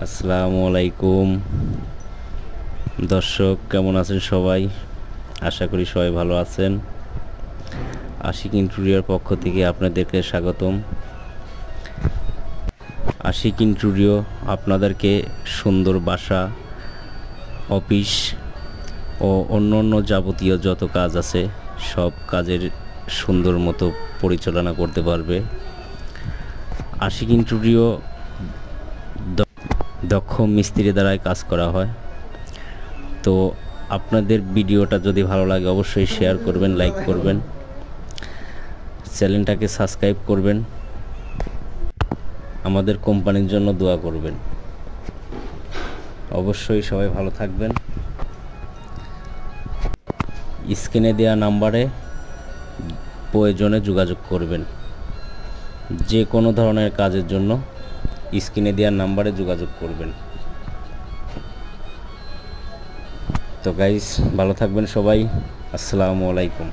আসসালামু আলাইকুম দর্শক, কেমন আছেন সবাই? আশা করি সবাই ভালো আছেন। আশিক ইন্টেরিয়র পক্ষ থেকে আপনাদেরকে স্বাগতম। আশিক ইন্টেরিয়র আপনাদেরকে সুন্দর বাসা, অফিস ও অন্য যাবতীয় যত কাজ আছে সব কাজের সুন্দর মতো পরিচালনা করতে পারবে। আশিক ইন্টেরিয়র দক্ষ মিস্ত্রি দ্বারাই কাজ করা হয়। তো আপনাদের ভিডিওটা যদি ভালো লাগে অবশ্যই শেয়ার করবেন, লাইক করবেন, চ্যানেলটাকে সাবস্ক্রাইব করবেন, আমাদের কোম্পানির জন্য দোয়া করবেন। অবশ্যই সবাই ভালো থাকবেন। স্ক্রিনে দেওয়া নাম্বারে প্রয়োজনে যোগাযোগ করবেন। যে কোনো ধরনের কাজের জন্য স্ক্রিনে দেওয়া নাম্বারে যোগাযোগ করবেন। তো গাইস, ভালো থাকবেন সবাই। আসসালামু আলাইকুম।